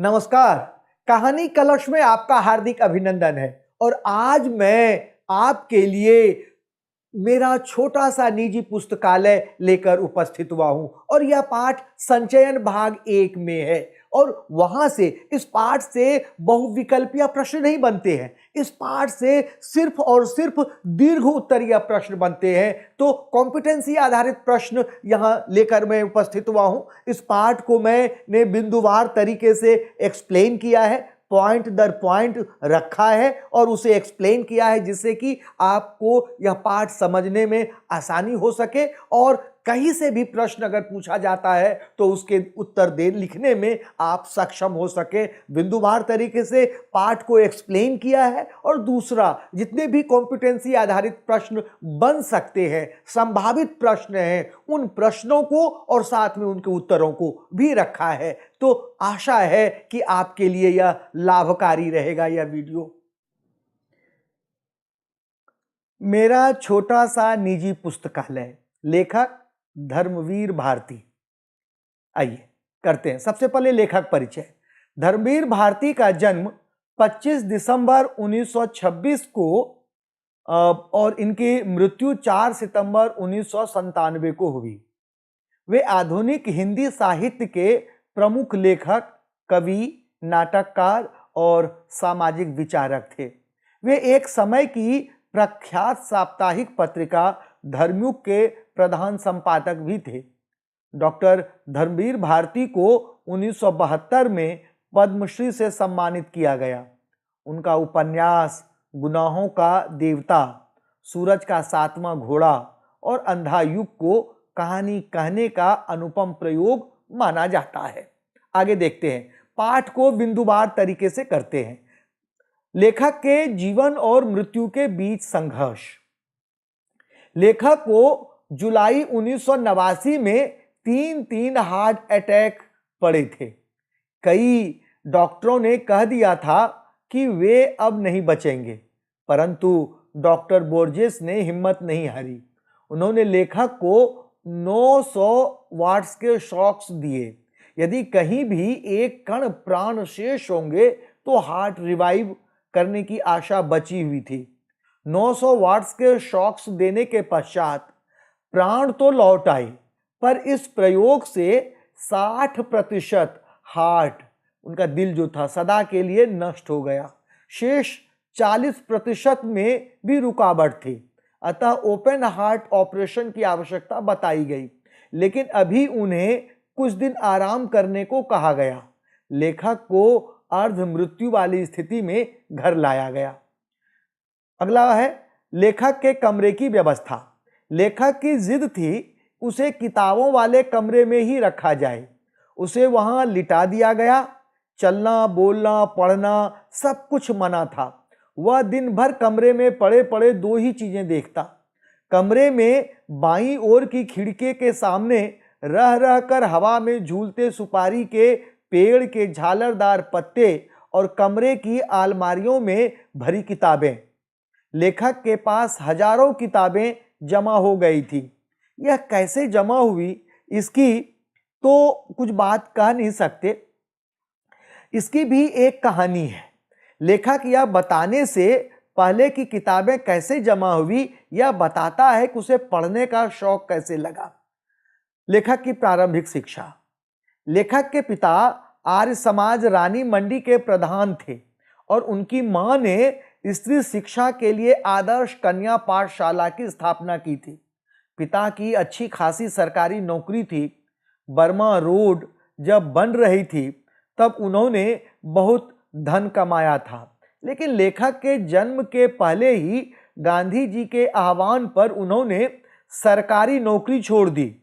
नमस्कार। कहानी कलश में आपका हार्दिक अभिनंदन है और आज मैं आपके लिए मेरा छोटा सा निजी पुस्तकालय लेकर उपस्थित हुआ हूं और यह पाठ संचयन भाग 1 में है और वहां से इस पाठ से बहुविकल्पीय प्रश्न नहीं बनते हैं। इस पाठ से सिर्फ और सिर्फ दीर्घ उत्तरीय प्रश्न बनते हैं। तो कॉम्पिटेंसी आधारित प्रश्न यहां लेकर मैं उपस्थित हुआ हूं। इस पाठ को मैंने बिंदुवार तरीके से एक्सप्लेन किया है, पॉइंट दर पॉइंट रखा है और उसे एक्सप्लेन किया है जिससे कि आपको यह पाठ समझने में आसानी हो सके और कहीं से भी प्रश्न अगर पूछा जाता है तो उसके उत्तर दे लिखने में आप सक्षम हो सके। बिंदुवार तरीके से पाठ को एक्सप्लेन किया है और दूसरा जितने भी कॉम्पिटेंसी आधारित प्रश्न बन सकते हैं, संभावित प्रश्न हैं, उन प्रश्नों को और साथ में उनके उत्तरों को भी रखा है। तो आशा है कि आपके लिए यह लाभकारी रहेगा यह वीडियो। मेरा छोटा सा निजी पुस्तकालय, लेखक धर्मवीर भारती। आइए करते हैं सबसे पहले लेखक परिचय। धर्मवीर भारती का जन्म 25 दिसंबर 1926 को और इनकी मृत्यु 4 सितंबर 1997 को हुई। वे आधुनिक हिंदी साहित्य के प्रमुख लेखक, कवि, नाटककार और सामाजिक विचारक थे। वे एक समय की प्रख्यात साप्ताहिक पत्रिका धर्मयुग के प्रधान संपादक भी थे। डॉक्टर धर्मवीर भारती को 1972 में पद्मश्री से सम्मानित किया गया। उनका उपन्यास गुनाहों का देवता, सूरज का 7वां घोड़ा और अंधा युग को कहानी कहने का अनुपम प्रयोग माना जाता है। आगे देखते हैं, पाठ को बिंदुवार तरीके से करते हैं। लेखक के जीवन और मृत्यु के बीच संघर्ष। लेखक को जुलाई 1989 में तीन हार्ट अटैक पड़े थे। कई डॉक्टरों ने कह दिया था कि वे अब नहीं बचेंगे, परंतु डॉक्टर बोर्जेस ने हिम्मत नहीं हारी। उन्होंने लेखक को 900 वाट्स के शॉक्स दिए। यदि कहीं भी एक कण प्राण शेष होंगे तो हार्ट रिवाइव करने की आशा बची हुई थी। 900 वाट्स के शॉक्स देने के पश्चात प्राण तो लौट आए, पर इस प्रयोग से 60% हार्ट, उनका दिल जो था, सदा के लिए नष्ट हो गया। शेष 40% में भी रुकावट थी। अतः ओपन हार्ट ऑपरेशन की आवश्यकता बताई गई, लेकिन अभी उन्हें कुछ दिन आराम करने को कहा गया। लेखक को अर्ध मृत्यु वाली स्थिति में घर लाया गया। अगला है लेखक के कमरे की व्यवस्था। लेखक की जिद थी उसे किताबों वाले कमरे में ही रखा जाए। उसे वहां लिटा दिया गया। चलना, बोलना, पढ़ना सब कुछ मना था। वह दिन भर कमरे में पड़े पड़े 2 ही चीजें देखता। कमरे में बाईं ओर की खिड़की के सामने रह रह कर हवा में झूलते सुपारी के पेड़ के झालरदार पत्ते और कमरे की अलमारियों में भरी किताबें। लेखक के पास हजारों किताबें जमा हो गई थी। यह कैसे जमा हुई इसकी तो कुछ बात कह नहीं सकते। इसकी भी एक कहानी है। लेखक यह बताने से पहले कि किताबें कैसे जमा हुई, यह बताता है कि उसे पढ़ने का शौक कैसे लगा। लेखक की प्रारंभिक शिक्षा। लेखक के पिता आर्य समाज रानी मंडी के प्रधान थे और उनकी मां ने स्त्री शिक्षा के लिए आदर्श कन्या पाठशाला की स्थापना की थी। पिता की अच्छी खासी सरकारी नौकरी थी। बर्मा रोड जब बन रही थी तब उन्होंने बहुत धन कमाया था, लेकिन लेखक के जन्म के पहले ही गांधी जी के आह्वान पर उन्होंने सरकारी नौकरी छोड़ दी।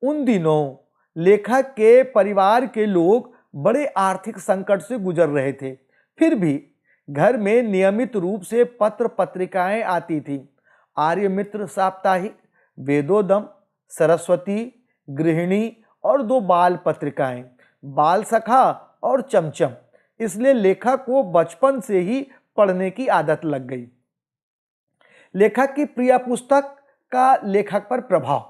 उन दिनों लेखक के परिवार के लोग बड़े आर्थिक संकट से गुजर रहे थे। फिर भी घर में नियमित रूप से पत्र पत्रिकाएं आती थी। आर्य मित्र साप्ताहिक, वेदोदम, सरस्वती, गृहिणी और 2 बाल पत्रिकाएं, बाल सखा और चमचम। इसलिए लेखक को बचपन से ही पढ़ने की आदत लग गई। लेखक की प्रिय पुस्तक का लेखक पर प्रभाव।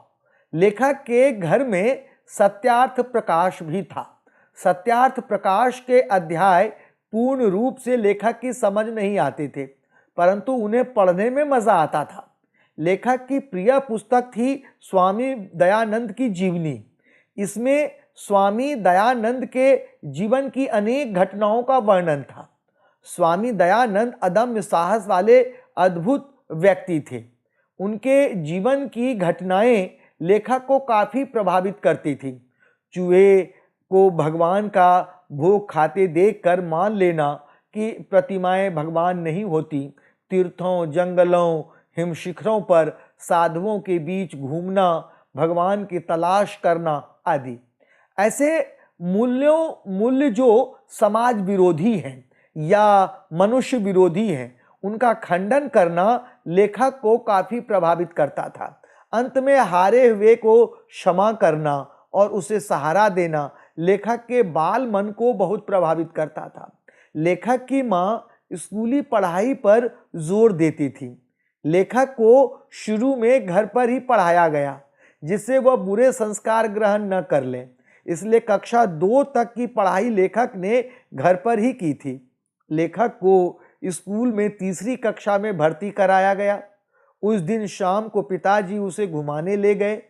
लेखक के घर में सत्यार्थ प्रकाश भी था। सत्यार्थ प्रकाश के अध्याय पूर्ण रूप से लेखक की समझ नहीं आते थे, परंतु उन्हें पढ़ने में मजा आता था। लेखक की प्रिय पुस्तक थी स्वामी दयानंद की जीवनी। इसमें स्वामी दयानंद के जीवन की अनेक घटनाओं का वर्णन था। स्वामी दयानंद अदम्य साहस वाले अद्भुत व्यक्ति थे। उनके जीवन की घटनाएं लेखक को काफी प्रभावित करती थी। चूहे को भगवान का भोग खाते देखकर मान लेना कि प्रतिमाएं भगवान नहीं होती, तीर्थों, जंगलों, हिमशिखरों पर साधुओं के बीच घूमना, भगवान की तलाश करना आदि ऐसे मूल्य जो समाज विरोधी हैं या मनुष्य विरोधी हैं, उनका खंडन करना लेखक को काफी प्रभावित करता था। अंत में हारे हुए को क्षमा करना और उसे सहारा देना लेखक के बाल मन को बहुत प्रभावित करता था। लेखक की माँ स्कूली पढ़ाई पर जोर देती थी। लेखक को शुरू में घर पर ही पढ़ाया गया जिससे वह बुरे संस्कार ग्रहण न कर ले, इसलिए कक्षा 2 तक की पढ़ाई लेखक ने घर पर ही की थी। लेखक को स्कूल में तीसरी कक्षा में भर्ती कराया गया। उस दिन शाम को पिताजी उसे घुमाने ले गए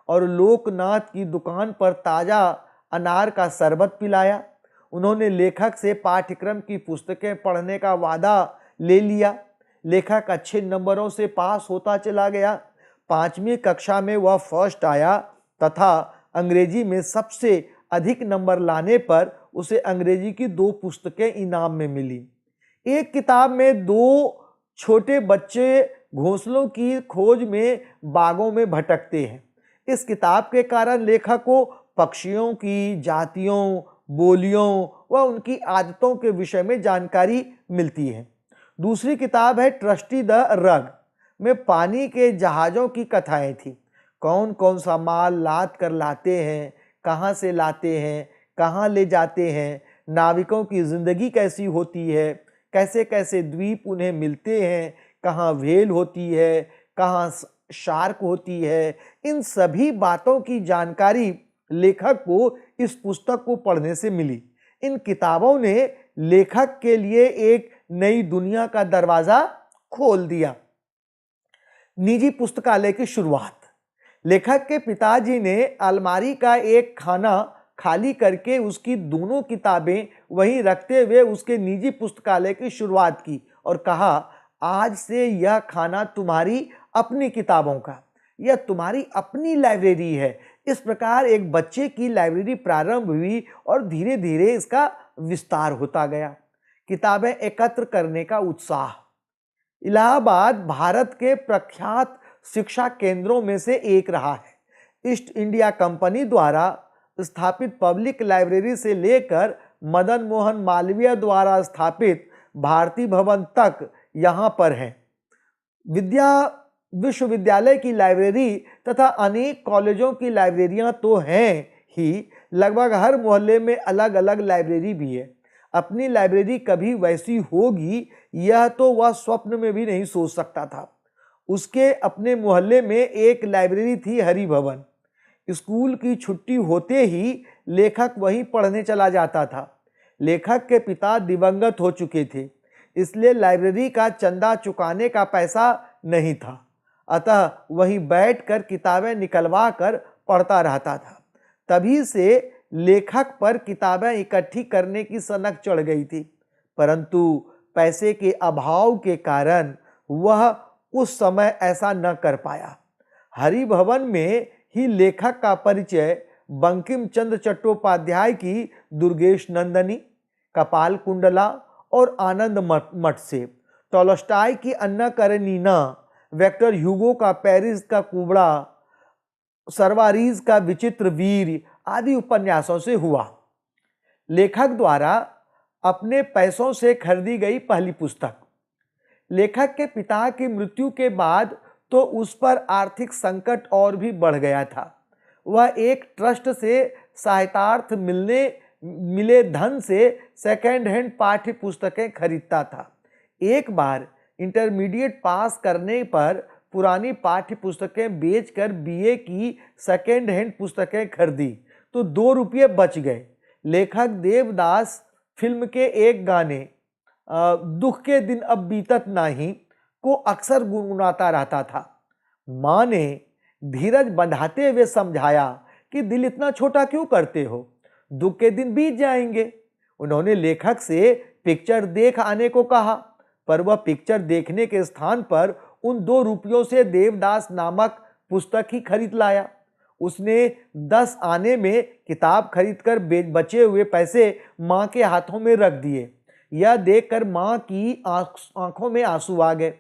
और लोकनाथ की दुकान पर ताजा अनार का शरबत पिलाया। उन्होंने लेखक से पाठ्यक्रम की पुस्तकें पढ़ने का वादा ले लिया। लेखक अच्छे नंबरों से पास होता चला गया। 5वीं कक्षा में वह फर्स्ट आया तथा अंग्रेजी में सबसे अधिक नंबर लाने पर उसे अंग्रेजी की 2 पुस्तकें इनाम में मिली। एक किताब में 2 छोटे बच्चे घोंसलों की खोज में बागों में भटकते हैं। इस किताब के कारण लेखक को पक्षियों की जातियों, बोलियों व उनकी आदतों के विषय में जानकारी मिलती है। दूसरी किताब है ट्रस्टी द रग में पानी के जहाज़ों की कथाएं थी। कौन कौन सा माल लाद कर लाते हैं, कहाँ से लाते हैं, कहाँ ले जाते हैं, नाविकों की ज़िंदगी कैसी होती है, कैसे कैसे द्वीप उन्हें मिलते हैं, कहाँ व्हेल होती है, कहाँ शार्क होती है। इन सभी बातों की जानकारी लेखक को इस पुस्तक को पढ़ने से मिली। इन किताबों ने लेखक के लिए एक नई दुनिया का दरवाजा खोल दिया। निजी पुस्तकालय की शुरुआत। लेखक के पिताजी ने अलमारी का एक खाना खाली करके उसकी दोनों किताबें वहीं रखते हुए उसके निजी पुस्तकालय की शुरुआत की और कहा, आज से यह खाना तुम्हारी अपनी किताबों का, यह तुम्हारी अपनी लाइब्रेरी है। इस प्रकार एक बच्चे की लाइब्रेरी प्रारंभ हुई और धीरे धीरे इसका विस्तार होता गया। किताबें एकत्र करने का उत्साह। इलाहाबाद भारत के प्रख्यात शिक्षा केंद्रों में से एक रहा है। ईस्ट इंडिया कंपनी द्वारा स्थापित पब्लिक लाइब्रेरी से लेकर मदन मोहन मालवीय द्वारा स्थापित भारती भवन तक यहाँ पर है। विश्वविद्यालय की लाइब्रेरी तथा अनेक कॉलेजों की लाइब्रेरियां तो हैं ही, लगभग हर मोहल्ले में अलग अलग लाइब्रेरी भी है। अपनी लाइब्रेरी कभी वैसी होगी यह तो वह स्वप्न में भी नहीं सोच सकता था। उसके अपने मोहल्ले में एक लाइब्रेरी थी, हरि भवन। स्कूल की छुट्टी होते ही लेखक वहीं पढ़ने चला जाता था। लेखक के पिता दिवंगत हो चुके थे, इसलिए लाइब्रेरी का चंदा चुकाने का पैसा नहीं था, अतः वहीं बैठकर किताबें निकलवा कर पढ़ता रहता था। तभी से लेखक पर किताबें इकट्ठी करने की सनक चढ़ गई थी, परंतु पैसे के अभाव के कारण वह उस समय ऐसा न कर पाया। हरि भवन में ही लेखक का परिचय बंकिम चंद्र चट्टोपाध्याय की दुर्गेश नंदनी, कपाल कुंडला और आनंद मठ से, टॉलस्टॉय की अन्ना करेनिना, विक्टर ह्यूगो का पेरिस का कुबड़ा, सर्वारीज का विचित्र वीर आदि उपन्यासों से हुआ। लेखक द्वारा अपने पैसों से खरीदी गई पहली पुस्तक। लेखक के पिता की मृत्यु के बाद तो उस पर आर्थिक संकट और भी बढ़ गया था। वह एक ट्रस्ट से सहायतार्थ मिले धन से सेकेंड हैंड पाठ्य पुस्तकें खरीदता था। एक बार इंटरमीडिएट पास करने पर पुरानी पाठ्य पुस्तकें बेचकर बीए की सेकेंड हैंड पुस्तकें खरीदी तो 2 रुपये बच गए, लेखक देवदास फिल्म के एक गाने दुख के दिन अब बीतत नाही को अक्सर गुनगुनाता रहता था। माँ ने धीरज बंधाते हुए समझाया कि दिल इतना छोटा क्यों करते हो, दुख के दिन बीत जाएंगे। उन्होंने लेखक से पिक्चर देख आने को कहा, पर वह पिक्चर देखने के स्थान पर उन 2 रुपयों से देवदास नामक पुस्तक ही खरीद लाया। उसने 10 आने में किताब खरीदकर बचे हुए पैसे माँ के हाथों में रख दिए। यह देखकर माँ की आंखों में आंसू आ गए।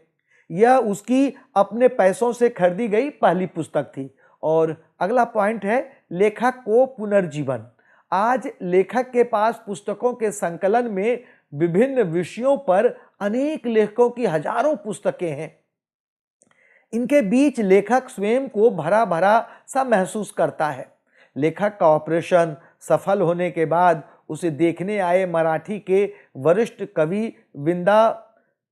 यह उसकी अपने पैसों से खरीदी गई पहली पुस्तक थी। और अगला पॉइंट है लेखक को पुनर्जीवन। आज लेखक के पास पुस्तकों के संकलन में विभिन्न विषयों पर अनेक लेखकों की हजारों पुस्तकें हैं। इनके बीच लेखक स्वयं को भरा भरा सा महसूस करता है। लेखक का ऑपरेशन सफल होने के बाद उसे देखने आए मराठी के वरिष्ठ कवि विंदा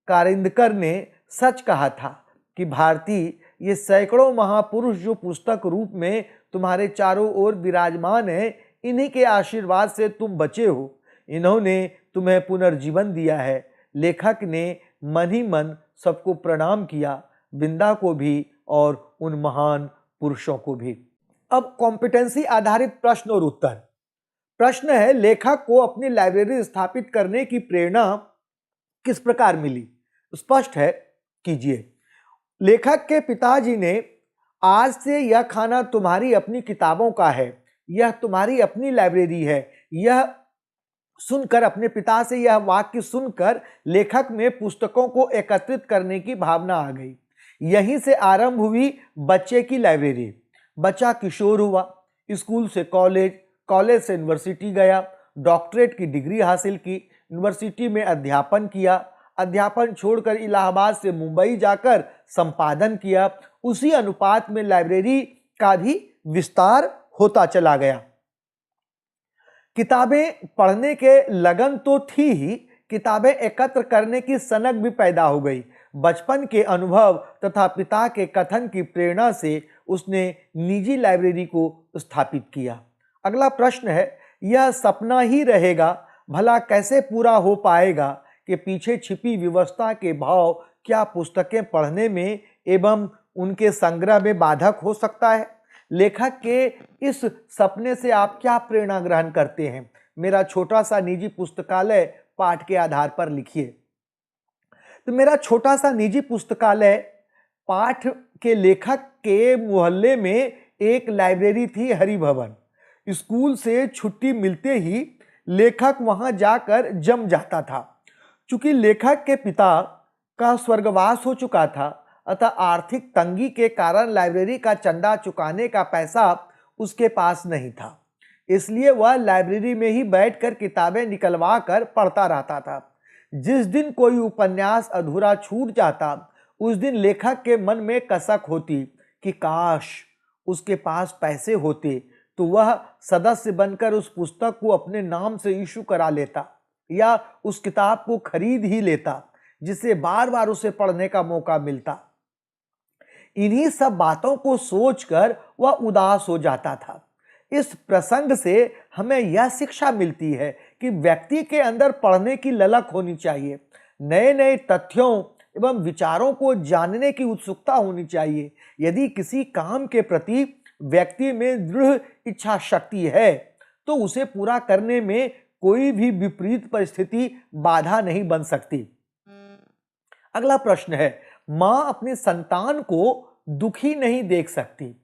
कारिंदकर ने सच कहा था कि भारती, ये सैकड़ों महापुरुष जो पुस्तक रूप में तुम्हारे चारों ओर विराजमान हैं, इन्हीं के आशीर्वाद से तुम बचे हो। इन्होंने तुम्हें पुनर्जीवन दिया है। लेखक ने मन ही मन सबको प्रणाम किया, विंदा को भी और उन महान पुरुषों को भी। अब कॉम्पिटेंसी आधारित प्रश्न और उत्तर। प्रश्न है, लेखक को अपनी लाइब्रेरी स्थापित करने की प्रेरणा किस प्रकार मिली? स्पष्ट है कीजिए। लेखक के पिताजी ने, आज से यह खाना तुम्हारी अपनी किताबों का है, यह तुम्हारी अपनी लाइब्रेरी है, यह सुनकर, अपने पिता से यह वाक्य सुनकर लेखक में पुस्तकों को एकत्रित करने की भावना आ गई। यहीं से आरंभ हुई बच्चे की लाइब्रेरी। बच्चा किशोर हुआ, स्कूल से कॉलेज, कॉलेज से यूनिवर्सिटी गया, डॉक्टरेट की डिग्री हासिल की, यूनिवर्सिटी में अध्यापन किया, अध्यापन छोड़कर इलाहाबाद से मुंबई जाकर संपादन किया। उसी अनुपात में लाइब्रेरी का भी विस्तार होता चला गया। किताबें पढ़ने के लगन तो थी ही, किताबें एकत्र करने की सनक भी पैदा हो गई। बचपन के अनुभव तथा पिता के कथन की प्रेरणा से उसने निजी लाइब्रेरी को स्थापित किया। अगला प्रश्न है, यह सपना ही रहेगा, भला कैसे पूरा हो पाएगा कि पीछे छिपी व्यवस्था के भाव क्या पुस्तकें पढ़ने में एवं उनके संग्रह में बाधक हो सकता है? लेखक के इस सपने से आप क्या प्रेरणा ग्रहण करते हैं? मेरा छोटा सा निजी पुस्तकालय पाठ के आधार पर लिखिए। तो मेरा छोटा सा निजी पुस्तकालय पाठ के लेखक के मोहल्ले में एक लाइब्रेरी थी, हरिभवन। स्कूल से छुट्टी मिलते ही लेखक वहां जाकर जम जाता था। चूंकि लेखक के पिता का स्वर्गवास हो चुका था, अतः आर्थिक तंगी के कारण लाइब्रेरी का चंदा चुकाने का पैसा उसके पास नहीं था। इसलिए वह लाइब्रेरी में ही बैठकर किताबें निकलवा कर पढ़ता रहता था। जिस दिन कोई उपन्यास अधूरा छूट जाता, उस दिन लेखक के मन में कसक होती कि काश उसके पास पैसे होते तो वह सदस्य बनकर उस पुस्तक को अपने नाम से इशू करा लेता या उस किताब को खरीद ही लेता, जिससे बार बार उसे पढ़ने का मौका मिलता। इन्हीं सब बातों को सोचकर वह उदास हो जाता था। इस प्रसंग से हमें यह शिक्षा मिलती है कि व्यक्ति के अंदर पढ़ने की ललक होनी चाहिए, नए नए तथ्यों एवं विचारों को जानने की उत्सुकता होनी चाहिए। यदि किसी काम के प्रति व्यक्ति में दृढ़ इच्छा शक्ति है तो उसे पूरा करने में कोई भी विपरीत परिस्थिति बाधा नहीं बन सकती। अगला प्रश्न है, मां अपने संतान को दुखी नहीं देख सकती।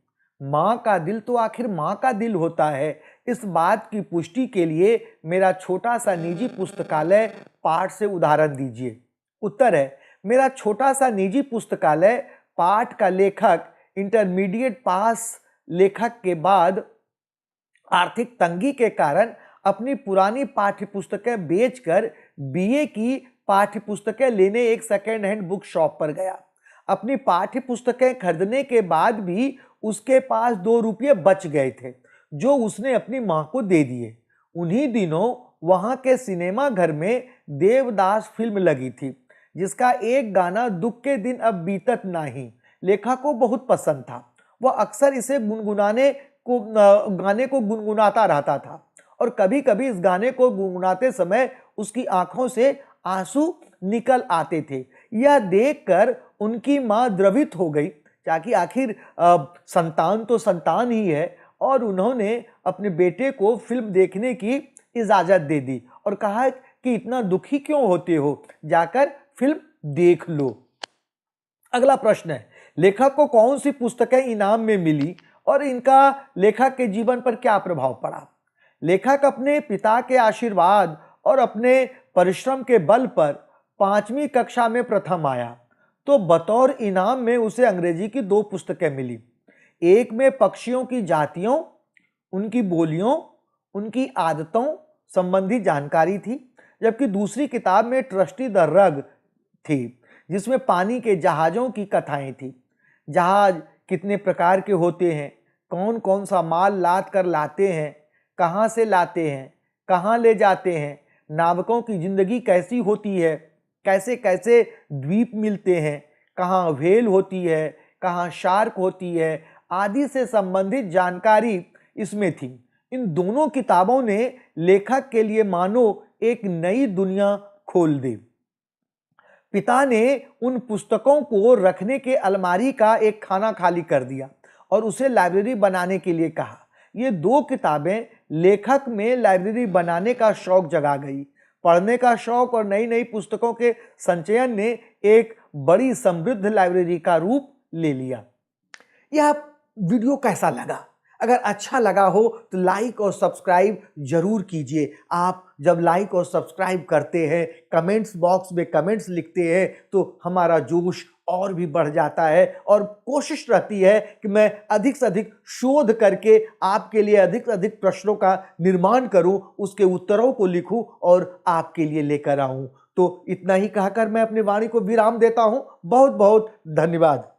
मां का दिल तो आखिर मां का दिल होता है। इस बात की पुष्टि के लिए मेरा छोटा सा निजी पुस्तकालय पाठ से उदाहरण दीजिए। उत्तर है, मेरा छोटा सा निजी पुस्तकालय पाठ का लेखक इंटरमीडिएट पास लेखक के बाद आर्थिक तंगी के कारण अपनी पुरानी पाठ्य पुस्तकें बेचकर बीए की पाठ्य पुस्तकें लेने एक सेकेंड हैंड बुक शॉप पर गया। अपनी पाठ्य पुस्तकें खरीदने के बाद भी उसके पास 2 रुपये बच गए थे, जो उसने अपनी मां को दे दिए। उन्हीं दिनों वहां के सिनेमा घर में देवदास फिल्म लगी थी, जिसका एक गाना दुख के दिन अब बीतत नाही लेखक को बहुत पसंद था। वह अक्सर इसे गाने को गुनगुनाता रहता था और कभी कभी इस गाने को गुनगुनाते समय उसकी आंखों से आंसू निकल आते थे। यह देखकर उनकी मां द्रवित हो गई, ताकि आखिर संतान तो संतान ही है, और उन्होंने अपने बेटे को फिल्म देखने की इजाजत दे दी और कहा कि इतना दुखी क्यों होते हो, जाकर फिल्म देख लो। अगला प्रश्न है, लेखक को कौन सी पुस्तकें इनाम में मिली और इनका लेखक के जीवन पर क्या प्रभाव पड़ा। लेखक अपने पिता के आशीर्वाद और अपने परिश्रम के बल पर 5वीं कक्षा में प्रथम आया, तो बतौर इनाम में उसे अंग्रेजी की 2 पुस्तकें मिली। एक में पक्षियों की जातियों, उनकी बोलियों, उनकी आदतों संबंधी जानकारी थी, जबकि दूसरी किताब में ट्रस्टी द रग थी, जिसमें पानी के जहाज़ों की कथाएं थी। जहाज कितने प्रकार के होते हैं, कौन कौन सा माल लाद कर लाते हैं, कहाँ से लाते हैं, कहाँ ले जाते हैं, नाविकों की जिंदगी कैसी होती है, कैसे कैसे द्वीप मिलते हैं, कहाँ व्हेल होती है, कहाँ शार्क होती है, आदि से संबंधित जानकारी इसमें थी। इन दोनों किताबों ने लेखक के लिए मानो एक नई दुनिया खोल दी। पिता ने उन पुस्तकों को रखने के अलमारी का एक खाना खाली कर दिया और उसे लाइब्रेरी बनाने के लिए कहा। ये 2 किताबें लेखक में लाइब्रेरी बनाने का शौक जगा गई। पढ़ने का शौक और नई नई पुस्तकों के संचयन ने एक बड़ी समृद्ध लाइब्रेरी का रूप ले लिया। यह वीडियो कैसा लगा? अगर अच्छा लगा हो तो लाइक और सब्सक्राइब जरूर कीजिए। आप जब लाइक और सब्सक्राइब करते हैं, कमेंट्स बॉक्स में कमेंट्स लिखते हैं, तो हमारा जोश और भी बढ़ जाता है और कोशिश रहती है कि मैं अधिक से अधिक शोध करके आपके लिए अधिक से अधिक प्रश्नों का निर्माण करूं, उसके उत्तरों को लिखूं और आपके लिए लेकर आऊं। तो इतना ही कहकर मैं अपनी वाणी को विराम देता हूं। बहुत बहुत धन्यवाद।